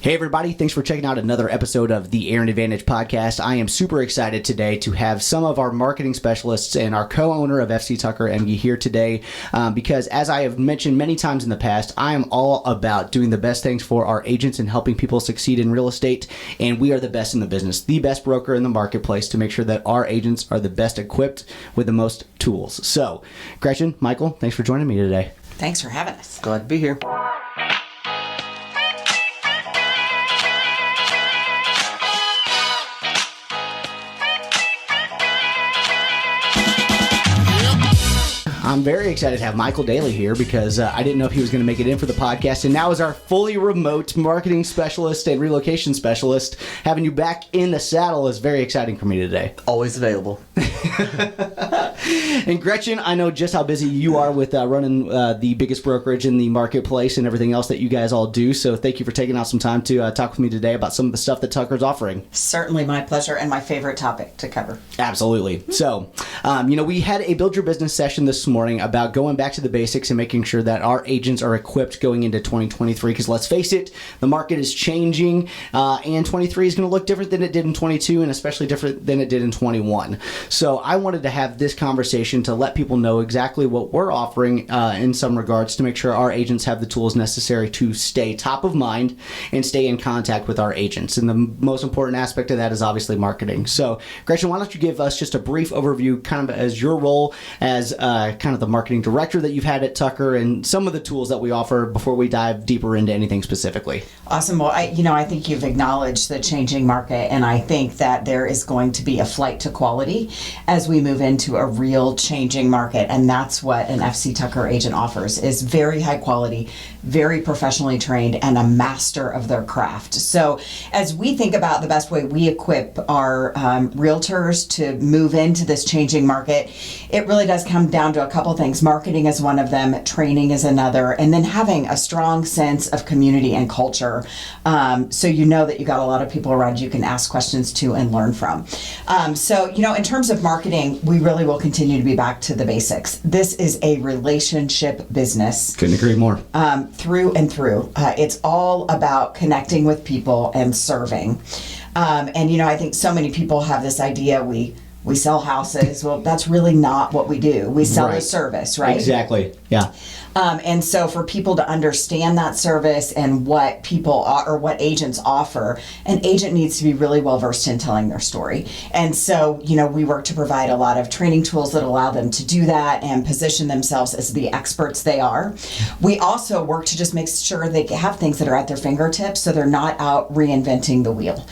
Hey everybody, thanks for checking out another episode of the Aaron Advantage podcast. I am super excited today to have some of our marketing specialists and our co-owner of F.C. Tucker Emge here today because as I have mentioned many times in the past, I am all about doing the best things for our agents and helping people succeed in real estate, and we are the best in the business, the best broker in the marketplace to make sure that our agents are the best equipped with the most tools. So, Gretchen, Michael, thanks for joining me today. Thanks for having us. Glad to be here. I'm very excited to have Michael Daly here because I didn't know if he was going to make it in for the podcast, and now as our fully remote marketing specialist and relocation specialist, having you back in the saddle is very exciting for me today. Always available. And Gretchen, I know just how busy you are with running the biggest brokerage in the marketplace and everything else that you guys all do, so thank you for taking out some time to talk with me today about some of the stuff that Tucker's offering. Certainly my pleasure and my favorite topic to cover. Absolutely. So, we had a Build Your Business session this morning about going back to the basics and making sure that our agents are equipped going into 2023, because let's face it, the market is changing and 23 is going to look different than it did in 22 and especially different than it did in 21. So I wanted to have this conversation to let people know exactly what we're offering in some regards to make sure our agents have the tools necessary to stay top of mind and stay in contact with our agents. And the most important aspect of that is obviously marketing. So Gretchen, why don't you give us just a brief overview kind of as your role as kind of the marketing director that you've had at Tucker and some of the tools that we offer before we dive deeper into anything specifically. Awesome. Well, I think you've acknowledged the changing market, and I think that there is going to be a flight to quality as we move into a real changing market, and that's what an FC Tucker agent offers, is very high quality, very professionally trained, and a master of their craft. So as we think about the best way we equip our realtors to move into this changing market, it really does come down to a couple things. Marketing is one of them, training is another, and then having a strong sense of community and culture, so you know that you got a lot of people around you can ask questions to and learn from. In terms of marketing, we really will continue to be back to the basics. This is a relationship business. Couldn't agree more. Through and through. It's all about connecting with people and serving. I think so many people have this idea we sell houses. Well, that's really not what we do. We sell a service, right? Exactly. Yeah. And so for people to understand that service and what people are, or what agents offer, an agent needs to be really well versed in telling their story. And so, we work to provide a lot of training tools that allow them to do that and position themselves as the experts they are. We also work to just make sure they have things that are at their fingertips so they're not out reinventing the wheel.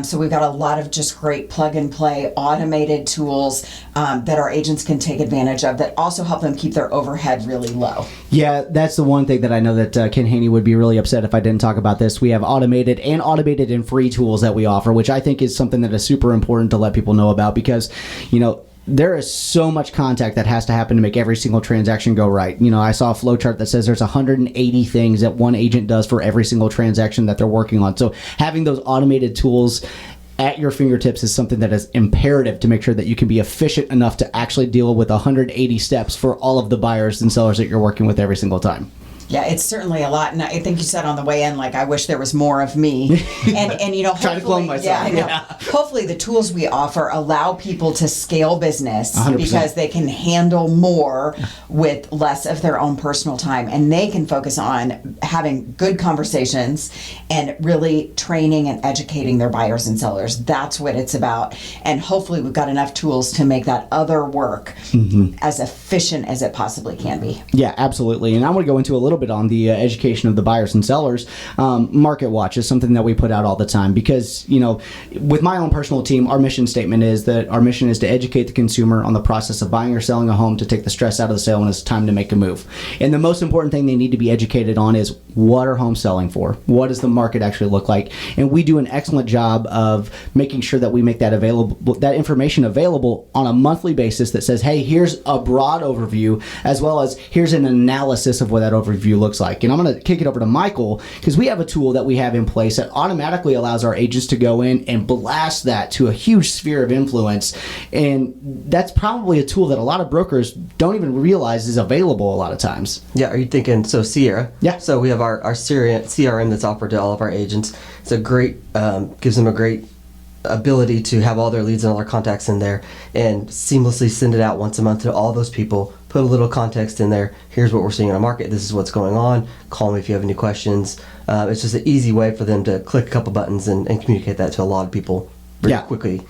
So we've got a lot of just great plug and play automated tools that our agents can take advantage of that also help them keep their overhead really low. Yeah, that's the one thing that I know that Ken Haney would be really upset if I didn't talk about this. We have automated and free tools that we offer, which I think is something that is super important to let people know about because, there is so much contact that has to happen to make every single transaction go right. I saw a flow chart that says there's 180 things that one agent does for every single transaction that they're working on. So having those automated tools at your fingertips is something that is imperative to make sure that you can be efficient enough to actually deal with 180 steps for all of the buyers and sellers that you're working with every single time. Yeah, it's certainly a lot, and I think you said on the way in, I wish there was more of me. And trying to clone myself. Yeah. Hopefully the tools we offer allow people to scale business 100%. Because they can handle more with less of their own personal time, and they can focus on having good conversations and really training and educating their buyers and sellers. That's what it's about, and hopefully we've got enough tools to make that other work as efficient as it possibly can be. Yeah, absolutely. And I want to go into a little bit on the education of the buyers and sellers. Market Watch is something that we put out all the time because, with my own personal team, our mission statement is that our mission is to educate the consumer on the process of buying or selling a home to take the stress out of the sale when it's time to make a move. And the most important thing they need to be educated on is what are homes selling for? What does the market actually look like? And we do an excellent job of making sure that we make that available, that information available on a monthly basis that says, hey, here's a broad overview as well as here's an analysis of what that overview view looks like. And I'm going to kick it over to Michael because we have a tool that we have in place that automatically allows our agents to go in and blast that to a huge sphere of influence. And that's probably a tool that a lot of brokers don't even realize is available a lot of times. Yeah, are you thinking, so Sierra? Yeah. So we have our CRM that's offered to all of our agents. It's a great, gives them a great ability to have all their leads and all their contacts in there and seamlessly send it out once a month to all those people. Put a little context in there. Here's what we're seeing in the market. This is what's going on. Call me if you have any questions. It's just an easy way for them to click a couple buttons and communicate that to a lot of people very quickly.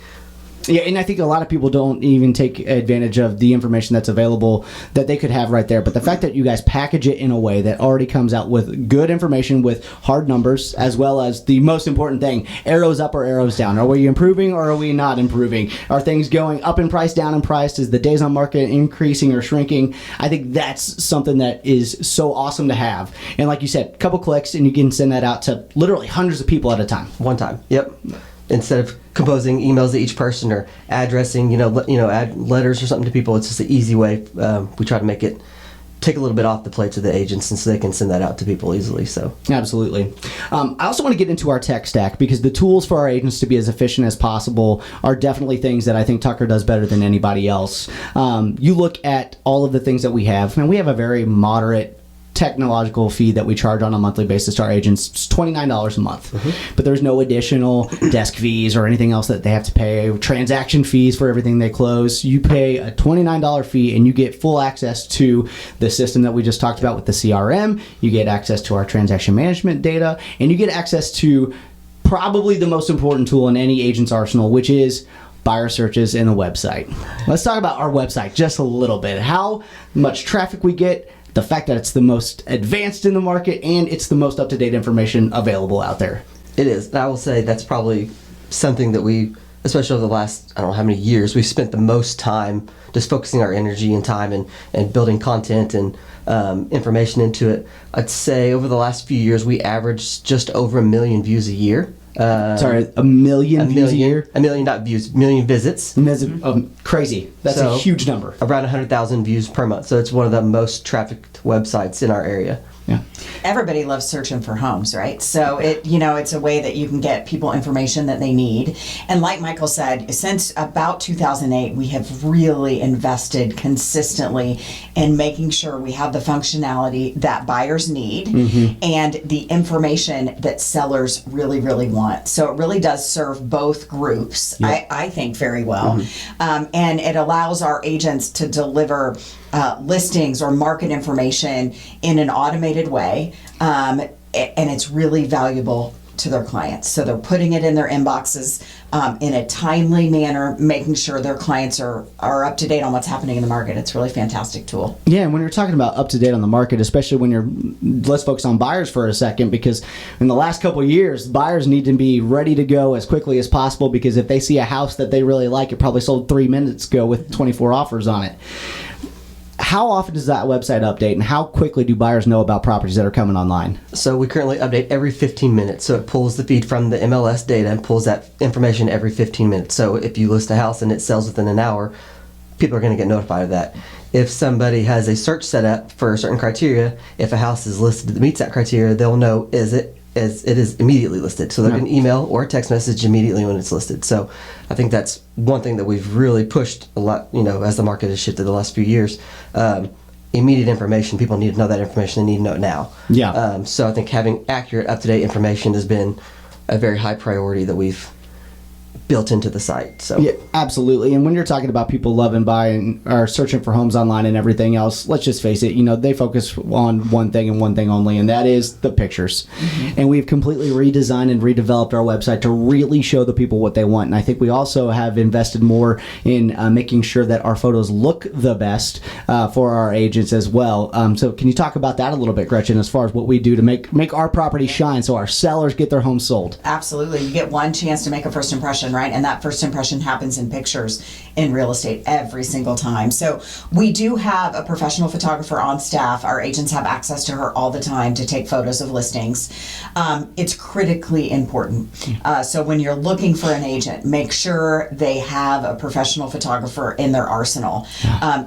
Yeah, and I think a lot of people don't even take advantage of the information that's available that they could have right there. But the fact that you guys package it in a way that already comes out with good information with hard numbers, as well as the most important thing, arrows up or arrows down. Are we improving or are we not improving? Are things going up in price, down in price? Is the days on market increasing or shrinking? I think that's something that is so awesome to have. And like you said, a couple clicks and you can send that out to literally hundreds of people at a time. One time. Yep. Instead of composing emails to each person or addressing, add letters or something to people, it's just an easy way. We try to make it take a little bit off the plates of the agents, and so they can send that out to people easily. So absolutely. I also want to get into our tech stack because the tools for our agents to be as efficient as possible are definitely things that I think Tucker does better than anybody else. You look at all of the things that we have, and we have a very moderate technological fee that we charge on a monthly basis to our agents. It's $29 a month. But there's no additional desk fees or anything else that they have to pay, transaction fees for everything they close. You pay a $29 fee and you get full access to the system that we just talked about with the CRM. You get access to our transaction management data, and you get access to probably the most important tool in any agent's arsenal, which is buyer searches and the website. Let's talk about our website just a little bit. How much traffic we get, the fact that it's the most advanced in the market, and it's the most up-to-date information available out there. It is. And I will say that's probably something that we, especially over the last, I don't know how many years, we've spent the most time just focusing our energy and time and building content and information into it. I'd say over the last few years, we averaged just over 1 million views a year. Sorry, 1 million views a year? 1 million, not views, 1 million visits. Crazy. That's a huge number. Around 100,000 views per month. So it's one of the most trafficked websites in our area. Yeah. Everybody loves searching for homes, right? So it's a way that you can get people information that they need. And like Michael said, since about 2008, we have really invested consistently in making sure we have the functionality that buyers need and the information that sellers really, really want. So it really does serve both groups, I think, very well. And it allows our agents to deliver listings or market information in an automated way, and it's really valuable to their clients. So they're putting it in their inboxes in a timely manner, making sure their clients are up to date on what's happening in the market. It's a really fantastic tool. Yeah, and when you're talking about up to date on the market, especially when let's focus on buyers for a second, because in the last couple of years, buyers need to be ready to go as quickly as possible, because if they see a house that they really like, it probably sold 3 minutes ago with 24 offers on it. How often does that website update, and how quickly do buyers know about properties that are coming online? So we currently update every 15 minutes. So it pulls the feed from the MLS data and pulls that information every 15 minutes. So if you list a house and it sells within an hour, people are going to get notified of that. If somebody has a search set up for a certain criteria, if a house is listed that meets that criteria, they'll know it is immediately listed. So they'll get an email or a text message immediately when it's listed. So I think that's one thing that we've really pushed a lot, as the market has shifted the last few years. Immediate information, people need to know that information, they need to know it now. Yeah. So I think having accurate, up-to-date information has been a very high priority that we've built into the site. So yeah, absolutely. And when you're talking about people loving buying or searching for homes online and everything else, let's just face it, they focus on one thing and one thing only, and that is the pictures. And we've completely redesigned and redeveloped our website to really show the people what they want. And I think we also have invested more in making sure that our photos look the best for our agents as well. So can you talk about that a little bit, Gretchen, as far as what we do to make our property shine so our sellers get their homes sold? Absolutely. You get one chance to make a first impression, right? And that first impression happens in pictures. in real estate every single time. So we do have a professional photographer on staff. Our agents have access to her all the time to take photos of listings. It's critically important. So when you're looking for an agent, make sure they have a professional photographer in their arsenal.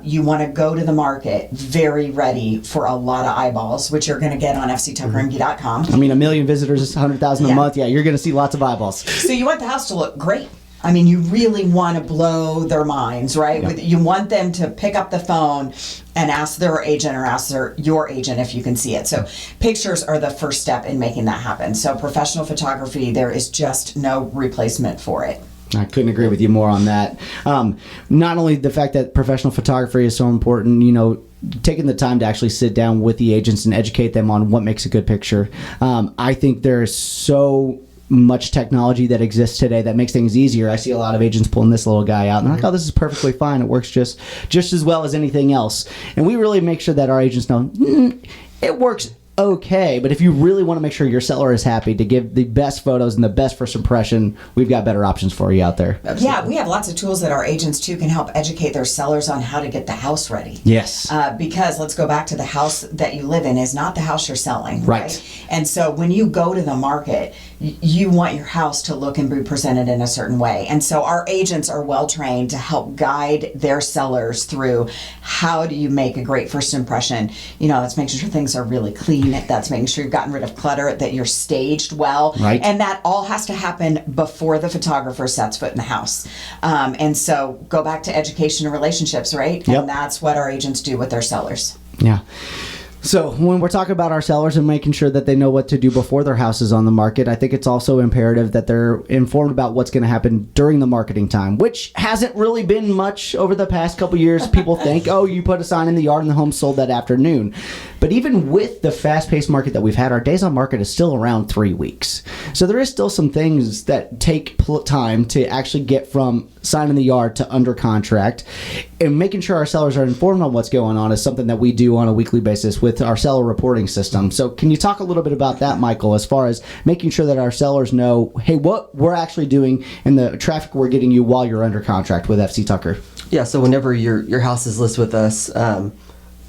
You want to go to the market very ready for a lot of eyeballs, which you're going to get on fctuckermge.com. I mean, 1 million visitors is 100,000 a month. Yeah, you're going to see lots of eyeballs. So you want the house to look great. I mean, you really want to blow their minds, right? Yeah. You want them to pick up the phone and ask their agent or ask your agent if you can see it. So pictures are the first step in making that happen. So professional photography, there is just no replacement for it. I couldn't agree with you more on that. Not only the fact that professional photography is so important, taking the time to actually sit down with the agents and educate them on what makes a good picture. I think there's so much technology that exists today that makes things easier. I see a lot of agents pulling this little guy out and they're like, oh, this is perfectly fine. It works just as well as anything else. And we really make sure that our agents know it works okay, but if you really want to make sure your seller is happy to give the best photos and the best first impression, we've got better options for you out there. Absolutely. Yeah, we have lots of tools that our agents too can help educate their sellers on how to get the house ready. Yes. Because let's go back to the house that you live in is not the house you're selling. Right. And so when you go to the market, you want your house to look and be presented in a certain way. And so our agents are well trained to help guide their sellers through how do you make a great first impression. That's making sure things are really clean. That's making sure you've gotten rid of clutter, that you're staged well. Right. And that all has to happen before the photographer sets foot in the house. And so go back to education and relationships, right? Yep. And that's what our agents do with their sellers. Yeah. So when we're talking about our sellers and making sure that they know what to do before their house is on the market, I think it's also imperative that they're informed about what's going to happen during the marketing time, which hasn't really been much over the past couple years. People think, oh, you put a sign in the yard and the home's sold that afternoon. But even with the fast-paced market that we've had, our days on market is still around 3 weeks. So there is still some things that take time to actually get from sign in the yard to under contract. And making sure our sellers are informed on what's going on is something that we do on a weekly basis with our seller reporting system. So can you talk a little bit about that, Michael, as far as making sure that our sellers know, hey, what we're actually doing and the traffic we're getting you while you're under contract with FC Tucker? Yeah, so whenever your house is listed with us,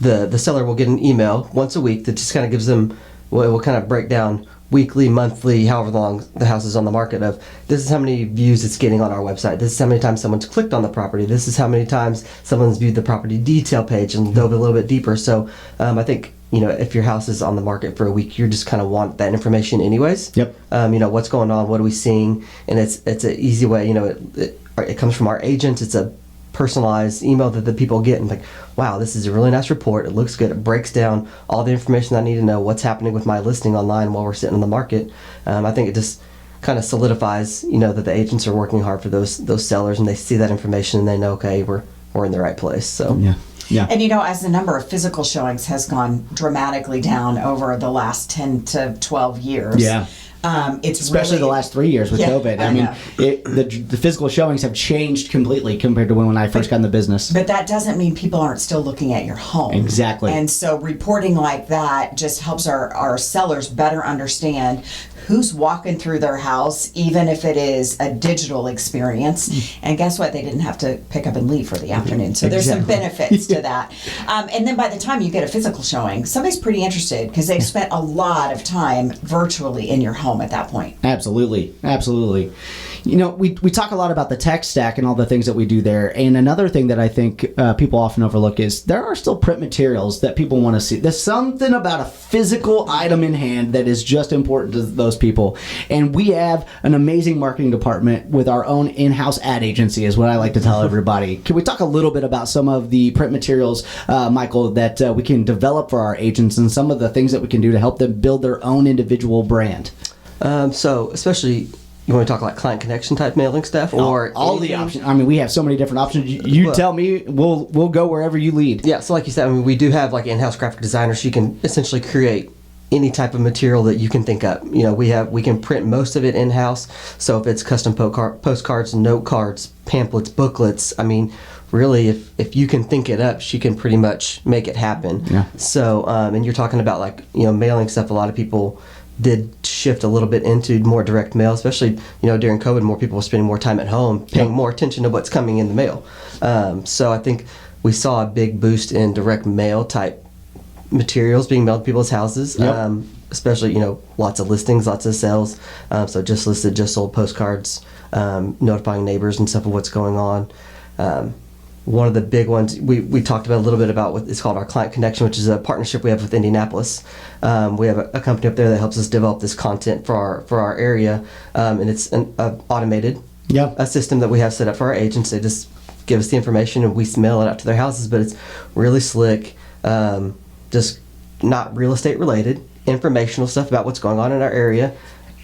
the seller will get an email once a week that just kind of gives them, will kind of break down weekly, monthly, however long the house is on the market of, this is how many views it's getting on our website, this is how many times someone's clicked on the property, this is how many times someone's viewed the property detail page and dove a little bit deeper. So I think, if your house is on the market for a week, you just kind of want that information anyways. Yep. What's going on, what are we seeing, and it's an easy way, it comes from our agents, it's a personalized email that the people get and think, wow, this is a really nice report, it looks good, it breaks down all the information I need to know, what's happening with my listing online while we're sitting in the market. I think it just kind of solidifies, that the agents are working hard for those sellers, and they see that information and they know, okay, we're in the right place. So yeah. And as the number of physical showings has gone dramatically down over the last 10 to 12 years. Yeah. It's especially really, the last 3 years with COVID. I mean, the physical showings have changed completely compared to when I first got in the business. But that doesn't mean people aren't still looking at your home. Exactly. And so reporting like that just helps our sellers better understand who's walking through their house, even if it is a digital experience. And guess what? They didn't have to pick up and leave for the afternoon. So there's some benefits to that. And then by the time you get a physical showing, somebody's pretty interested because they've spent a lot of time virtually in your home at that point. Absolutely. We talk a lot about the tech stack and all the things that we do there. And another thing that I think people often overlook is there are still print materials that people want to see. There's something about a physical item in hand that is just important to those people. And we have an amazing marketing department with our own in-house ad agency, is what I like to tell everybody. Can we talk a little bit about some of the print materials, Michael, that we can develop for our agents and some of the things that we can do to help them build their own individual brand? So especially, you want to talk like client connection type mailing stuff, or all the options? I mean, we have so many different options. You tell me, we'll go wherever you lead. Yeah, so like you said, we do have like in-house graphic designers. So you can essentially create any type of material that you can think of. We can print most of it in-house. So if it's custom postcards, note cards, pamphlets, booklets, really, if you can think it up, she can pretty much make it happen. Yeah. So, and you're talking about like, mailing stuff. A lot of people did shift a little bit into more direct mail, especially during COVID. More people were spending more time at home, paying more attention to what's coming in the mail. So I think we saw a big boost in direct mail type materials being mailed to people's houses. Especially lots of listings, lots of sales. So just listed, just sold postcards, notifying neighbors and stuff of what's going on. One of the big ones we talked about a little bit about what is called our Client Connection, which is a partnership we have with Indianapolis. We have a company up there that helps us develop this content for our area, and it's an automated a system that we have set up for our agents. They just give us the information and we mail it out to their houses, but it's really slick, just not real estate related, informational stuff about what's going on in our area.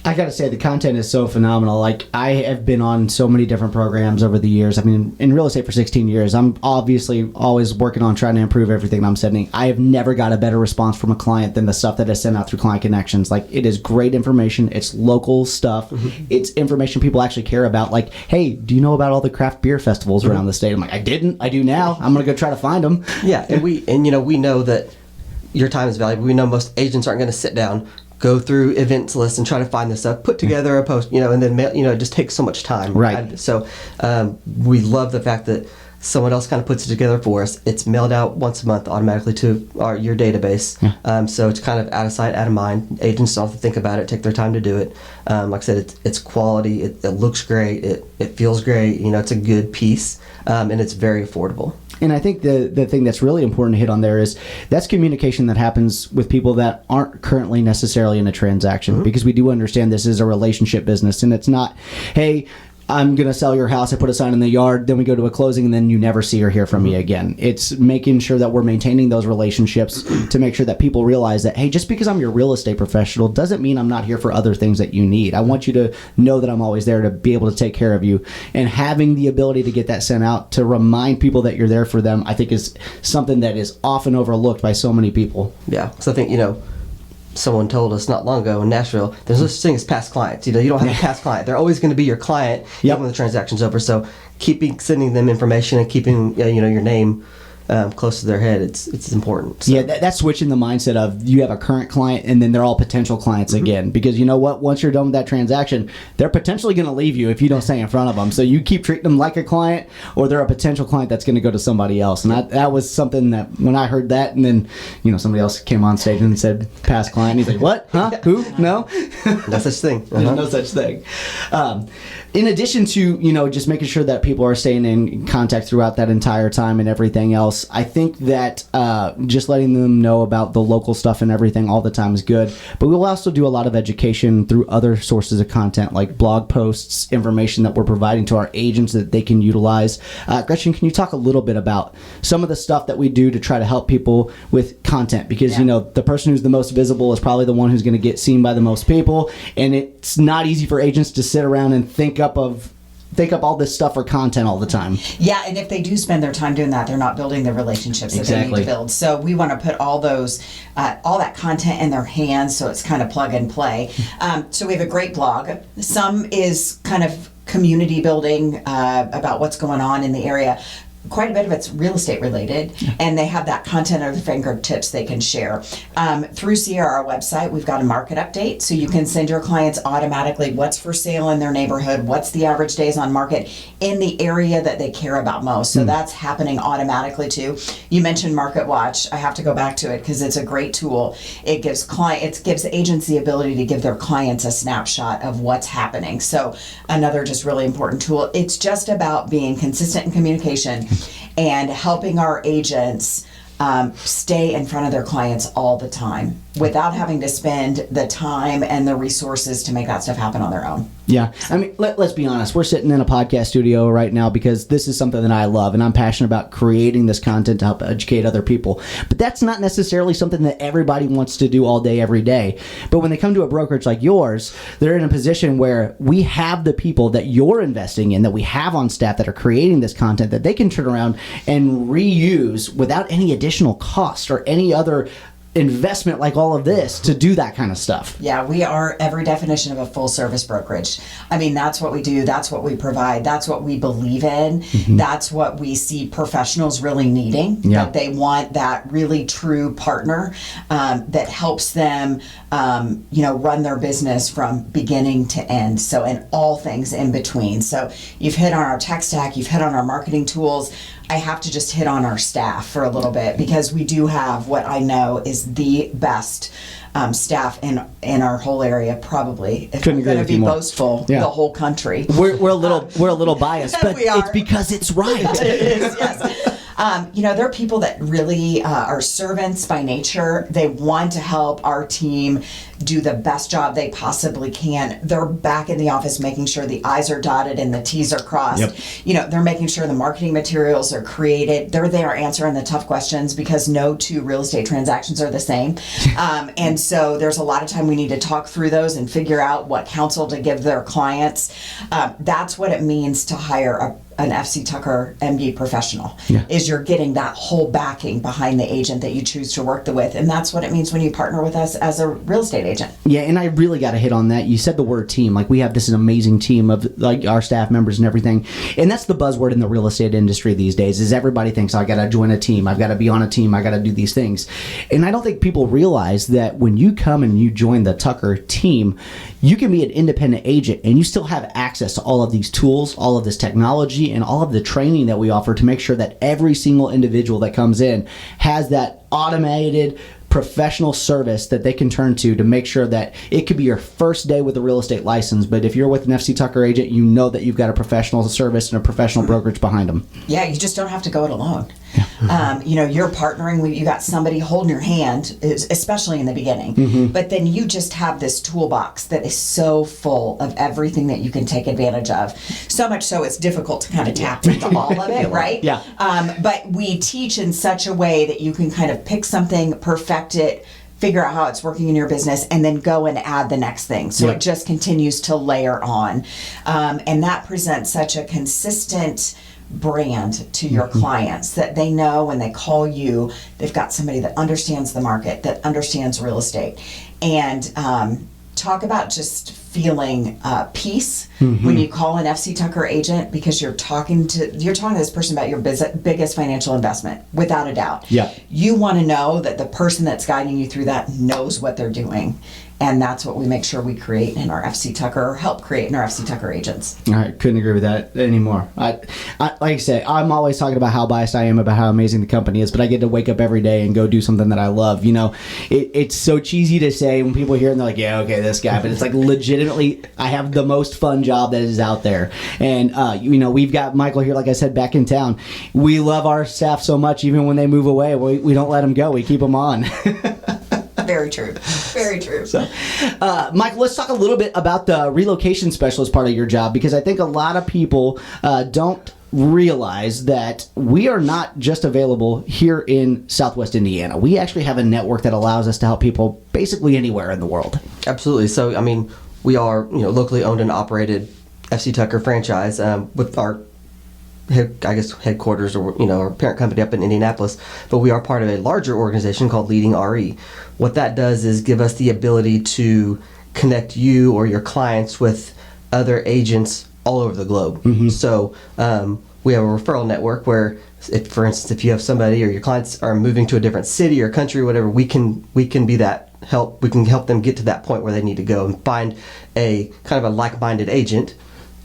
I gotta say, the content is so phenomenal. Like, I have been on so many different programs over the years. I mean, in real estate for 16 years, I'm obviously always working on trying to improve everything I'm sending. I have never got a better response from a client than the stuff that I send out through Client Connections. Like, it is great information. It's local stuff. It's information people actually care about. Like, hey, do you know about all the craft beer festivals around the state? I'm like, I didn't. I do now. I'm gonna go try to find them. Yeah, and we know that your time is valuable. We know most agents aren't going to sit down, go through events lists and try to find this stuff, put together a post, and then mail, it just takes so much time. Right. So we love the fact that someone else kind of puts it together for us. It's mailed out once a month automatically to your database. So it's kind of out of sight, out of mind. Agents don't have to think about it, take their time to do it. Like I said, it's quality. It looks great. It feels great. It's a good piece, and it's very affordable. And I think the thing that's really important to hit on there is that's communication that happens with people that aren't currently necessarily in a transaction, because we do understand this is a relationship business, and it's not, hey, I'm going to sell your house, I put a sign in the yard, then we go to a closing, and then you never see or hear from me again. It's making sure that we're maintaining those relationships to make sure that people realize that, hey, just because I'm your real estate professional doesn't mean I'm not here for other things that you need. I want you to know that I'm always there to be able to take care of you. And having the ability to get that sent out to remind people that you're there for them, I think is something that is often overlooked by so many people. Yeah, so I think, someone told us not long ago in Nashville, there's no such thing as past clients. You don't have a past client. They're always going to be your client even when the transaction's over. So sending them information and keeping your name close to their head, it's important. So. Yeah, that's switching the mindset of you have a current client and then they're all potential clients again. Because you know what? Once you're done with that transaction, they're potentially going to leave you if you don't stay in front of them. So you keep treating them like a client, or they're a potential client that's going to go to somebody else. And that was something that when I heard that, and then somebody else came on stage and said past client, he's like, what? Huh? Who? No? No such thing. There's no such thing. In addition to just making sure that people are staying in contact throughout that entire time and everything else, I think that just letting them know about the local stuff and everything all the time is good. But we'll also do a lot of education through other sources of content, like blog posts, information that we're providing to our agents that they can utilize. Gretchen, can you talk a little bit about some of the stuff that we do to try to help people with content? Because the person who's the most visible is probably the one who's going to get seen by the most people, and it's not easy for agents to sit around and think up all this stuff for content all the time. Yeah, and if they do spend their time doing that, they're not building the relationships that they need to build. So we want to put all that content in their hands, so it's kind of plug and play. So we have a great blog. Some is kind of community building about what's going on in the area. Quite a bit of it's real estate related, and they have that content at their fingertips they can share. Through Sierra, our website, we've got a market update, so you can send your clients automatically what's for sale in their neighborhood, what's the average days on market in the area that they care about most. So that's happening automatically too. You mentioned Market Watch. I have to go back to it because it's a great tool. It gives agents the ability to give their clients a snapshot of what's happening. So another just really important tool. It's just about being consistent in communication and helping our agents stay in front of their clients all the time without having to spend the time and the resources to make that stuff happen on their own. Yeah. I mean, let's be honest. We're sitting in a podcast studio right now because this is something that I love, and I'm passionate about creating this content to help educate other people. But that's not necessarily something that everybody wants to do all day, every day. But when they come to a brokerage like yours, they're in a position where we have the people that you're investing in, that we have on staff that are creating this content that they can turn around and reuse without any additional cost or any other investment like all of this to do that kind of stuff. Yeah, we are every definition of a full service brokerage. I mean, that's what we do. That's what we provide. That's what we believe in. That's what we see professionals really needing. Yeah. That they want that really true partner that helps them, run their business from beginning to end. So, and all things in between. So you've hit on our tech stack, you've hit on our marketing tools. I have to just hit on our staff for a little bit, because we do have what I know is the best staff in our whole area, probably. If Couldn't I'm going agree to with be you more. boastful, Yeah. the whole country. We're a little biased, but We are. it's because it's right. It is, yes. There are people that really are servants by nature. They want to help our team do the best job they possibly can. They're back in the office making sure the I's are dotted and the T's are crossed. Yep. They're making sure the marketing materials are created. They're there answering the tough questions, because no two real estate transactions are the same. And so there's a lot of time we need to talk through those and figure out what counsel to give their clients. That's what it means to hire an F.C. Tucker Emge professional. Yeah. Is you're getting that whole backing behind the agent that you choose to work with. And that's what it means when you partner with us as a real estate agent. Yeah, and I really got to hit on that. You said the word team. Like, we have this amazing team of like our staff members and everything. And that's the buzzword in the real estate industry these days, is everybody thinks, I got to join a team. I've got to be on a team. I got to do these things. And I don't think people realize that when you come and you join the Tucker team, you can be an independent agent and you still have access to all of these tools, all of this technology, and all of the training that we offer to make sure that every single individual that comes in has that automated professional service that they can turn to make sure that it could be your first day with a real estate license. But if you're with an FC Tucker agent, you know that you've got a professional service and a professional brokerage behind them. Yeah, you just don't have to go it alone. You're partnering with, you got somebody holding your hand, especially in the beginning. But then you just have this toolbox that is so full of everything that you can take advantage of. So much so it's difficult to kind of tap into all of it, right? Yeah. But we teach in such a way that you can kind of pick something, perfect it, figure out how it's working in your business, and then go and add the next thing. So Yep. it just continues to layer on. And that presents such a consistent brand to your clients that they know when they call you, they've got somebody that understands the market, that understands real estate. And talk about just feeling peace when you call an FC Tucker agent, because you're talking to this person about your biggest financial investment, without a doubt. Yeah. You want to know that the person that's guiding you through that knows what they're doing. And that's what we make sure we create in our FC Tucker, or help create in our FC Tucker agents. I couldn't agree with that anymore. I like I say, I'm always talking about how biased I am about how amazing the company is, but I get to wake up every day and go do something that I love. It's so cheesy to say when people hear it and they're like, yeah, okay, this guy. But it's like, legitimately, I have the most fun job that is out there. And, we've got Michael here, like I said, back in town. We love our staff so much, even when they move away, we don't let them go. We keep them on. Very true. Very true. So, Michael, let's talk a little bit about the relocation specialist part of your job, because I think a lot of people don't realize that we are not just available here in Southwest Indiana. We actually have a network that allows us to help people basically anywhere in the world. Absolutely. So, we are, locally owned and operated FC Tucker franchise with our headquarters, or our parent company up in Indianapolis, but we are part of a larger organization called Leading RE. What that does is give us the ability to connect you or your clients with other agents all over the globe. So we have a referral network where, for instance, if you have somebody or your clients are moving to a different city or country or whatever, we can be that help. We can help them get to that point where they need to go and find a kind of a like-minded agent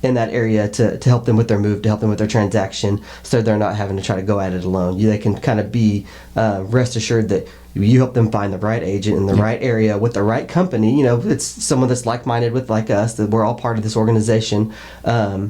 in that area to help them with their move, to help them with their transaction, so they're not having to try to go at it alone. They can kind of be rest assured that you help them find the right agent in the right area with the right company. It's someone that's like-minded with like us, that we're all part of this organization, to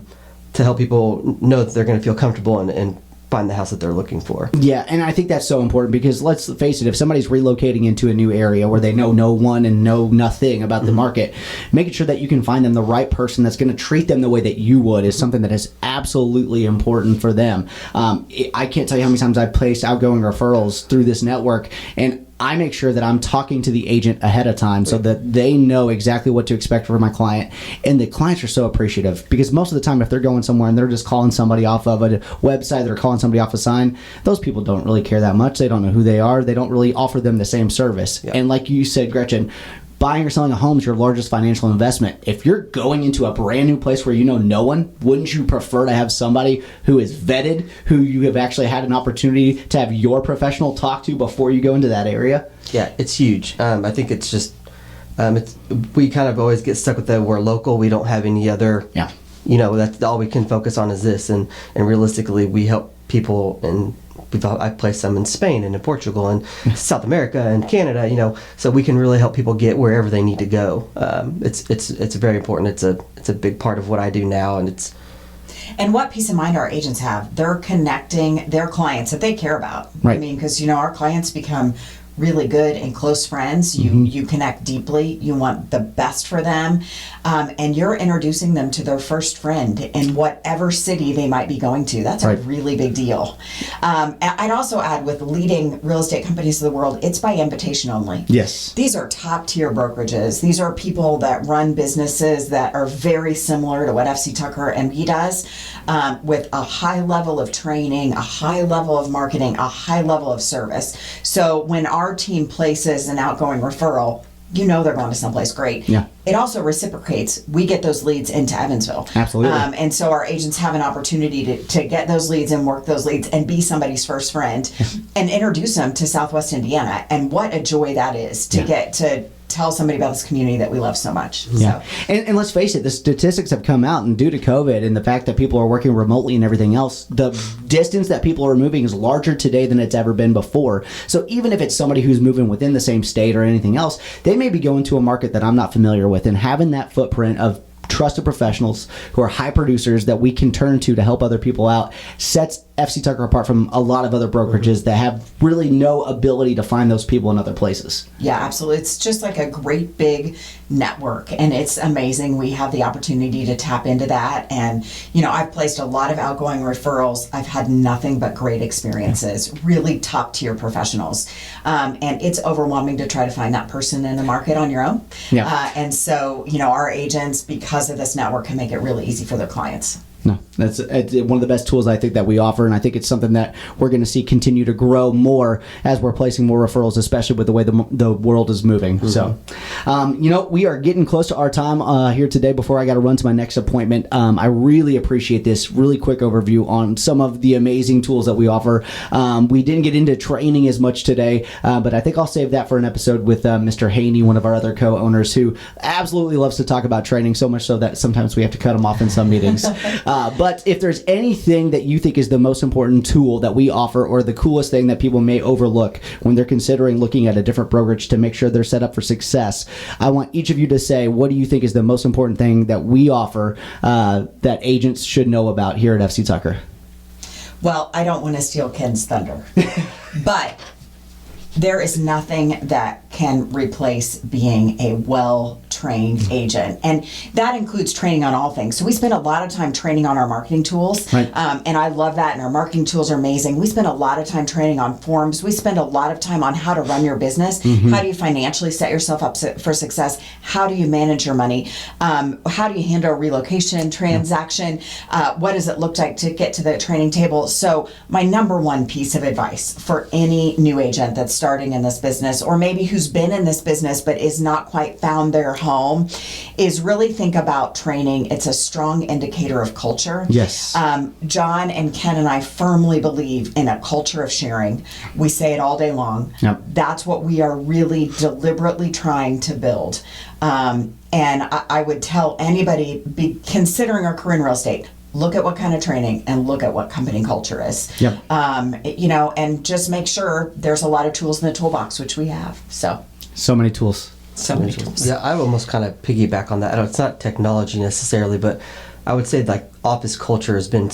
help people know that they're going to feel comfortable and find the house that they're looking for. Yeah, and I think that's so important, because let's face it, if somebody's relocating into a new area where they know no one and know nothing about the market, making sure that you can find them the right person that's going to treat them the way that you would is something that is absolutely important for them. I can't tell you how many times I've placed outgoing referrals through this network, and I make sure that I'm talking to the agent ahead of time so that they know exactly what to expect from my client. And the clients are so appreciative because most of the time if they're going somewhere and they're just calling somebody off of a website, they're calling somebody off a sign, those people don't really care that much. They don't know who they are. They don't really offer them the same service. Yeah. And like you said, Gretchen, buying or selling a home is your largest financial investment. If you're going into a brand new place where you know no one, wouldn't you prefer to have somebody who is vetted, who you have actually had an opportunity to have your professional talk to before you go into that area? Yeah, it's huge. I think it's just, we kind of always get stuck with that we're local. We don't have any other, Yeah. That's all we can focus on is this. And realistically, we help people I've placed some in Spain and in Portugal and South America and Canada, so we can really help people get wherever they need to go. It's very important. It's a big part of what I do now, And what peace of mind our agents have. They're connecting their clients that they care about. Right. I mean, because, our clients become really good and close friends. You connect deeply. You want the best for them. And you're introducing them to their first friend in whatever city they might be going to. That's Right. a really big deal. I'd also add with leading real estate companies of the world, it's by invitation only. Yes. These are top tier brokerages. These are people that run businesses that are very similar to what F.C. Tucker Emge does, with a high level of training, a high level of marketing, a high level of service. So when our team places an outgoing referral, they're going to someplace great. Yeah. It also reciprocates. We get those leads into Evansville. Absolutely. And so our agents have an opportunity to get those leads and work those leads and be somebody's first friend and introduce them to Southwest Indiana. And what a joy that is to get to tell somebody about this community that we love so much. Yeah. So. And let's face it, the statistics have come out, and due to COVID and the fact that people are working remotely and everything else, the distance that people are moving is larger today than it's ever been before. So even if it's somebody who's moving within the same state or anything else, they may be going to a market that I'm not familiar with, and having that footprint of trusted professionals who are high producers that we can turn to help other people out sets F.C. Tucker apart from a lot of other brokerages that have really no ability to find those people in other places. Yeah, absolutely. It's just like a great big network, and it's amazing. We have the opportunity to tap into that. And, I've placed a lot of outgoing referrals. I've had nothing but great experiences, really top tier professionals. And it's overwhelming to try to find that person in the market on your own. Yeah. And so, our agents, because of this network, can make it really easy for their clients. No, it's one of the best tools I think that we offer, and I think it's something that we're going to see continue to grow more as we're placing more referrals, especially with the way the world is moving. Mm-hmm. So, we are getting close to our time here today before I got to run to my next appointment. I really appreciate this really quick overview on some of the amazing tools that we offer. We didn't get into training as much today, but I think I'll save that for an episode with Mr. Haney, one of our other co-owners, who absolutely loves to talk about training, so much so that sometimes we have to cut him off in some meetings. But if there's anything that you think is the most important tool that we offer, or the coolest thing that people may overlook when they're considering looking at a different brokerage to make sure they're set up for success, I want each of you to say, what do you think is the most important thing that we offer that agents should know about here at F.C. Tucker? Well, I don't want to steal Ken's thunder, but there is nothing that can replace being a well-trained agent. And that includes training on all things. So we spend a lot of time training on our marketing tools. Right. And I love that. And our marketing tools are amazing. We spend a lot of time training on forms. We spend a lot of time on how to run your business. Mm-hmm. How do you financially set yourself up for success? How do you manage your money? How do you handle a relocation transaction? What does it look like to get to the training table? So my number one piece of advice for any new agent that's starting in this business, or maybe who's been in this business but is not quite found their home, is really think about training. It's a strong indicator of culture. Yes. John and Ken and I firmly believe in a culture of sharing. We say it all day long. Yep. That's what we are really deliberately trying to build. And I would tell anybody considering a career in real estate, look at what kind of training and look at what company culture is. Yep. And just make sure there's a lot of tools in the toolbox, which we have. So many tools. So many tools. Yeah, I would almost kind of piggyback on that. I know it's not technology necessarily, but I would say like office culture has been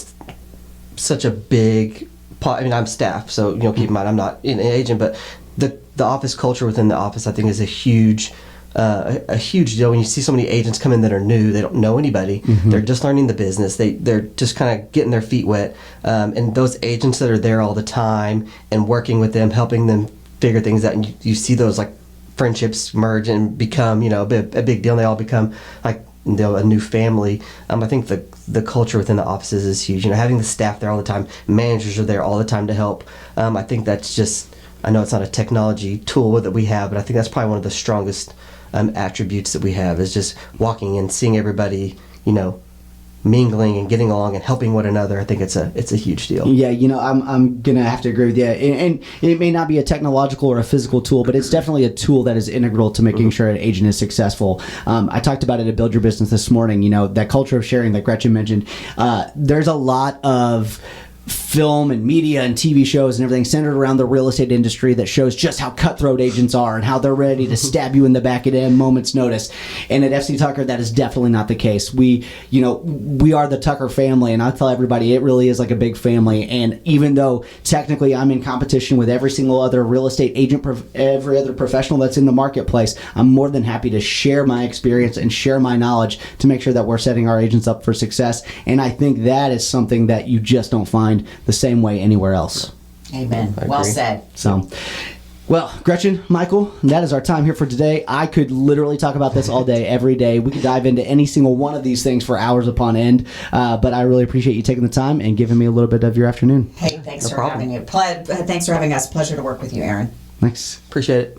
such a big part. I mean, I'm staff, so keep in mind I'm not an agent, but the office culture within the office, I think, is a huge deal. When you see so many agents come in that are new, they don't know anybody. Mm-hmm. They're just learning the business. They're just kind of getting their feet wet. And those agents that are there all the time and working with them, helping them figure things out, and you see those like friendships merge and become, a big deal, and they all become like a new family. I think the culture within the offices is huge. Having the staff there all the time, managers are there all the time to help. I think that's just, I know it's not a technology tool that we have, but I think that's probably one of the strongest attributes that we have, is just walking and seeing everybody, mingling and getting along and helping one another. I think it's a huge deal. Yeah, I'm gonna have to agree with you. And it may not be a technological or a physical tool, but it's definitely a tool that is integral to making sure an agent is successful. I talked about it at Build Your Business this morning. That culture of sharing that Gretchen mentioned. There's a lot of film and media and TV shows and everything centered around the real estate industry that shows just how cutthroat agents are and how they're ready to stab you in the back at a moment's notice. And at FC Tucker, that is definitely not the case. We are the Tucker family, and I tell everybody it really is like a big family. And even though technically I'm in competition with every single other real estate agent, every other professional that's in the marketplace, I'm more than happy to share my experience and share my knowledge to make sure that we're setting our agents up for success. And I think that is something that you just don't find the same way anywhere else. Amen. Well said. So, well, Gretchen, Michael, that is our time here for today. I could literally talk about this all day, every day. We could dive into any single one of these things for hours upon end. But I really appreciate you taking the time and giving me a little bit of your afternoon. Hey, thanks for having you. Thanks for having us. Pleasure to work with you, Aaron. Thanks. Appreciate it.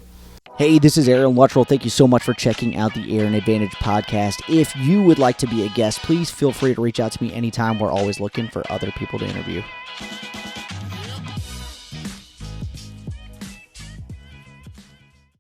Hey, this is Aaron Luttrull. Thank you so much for checking out the Aaron Advantage podcast. If you would like to be a guest, please feel free to reach out to me anytime. We're always looking for other people to interview.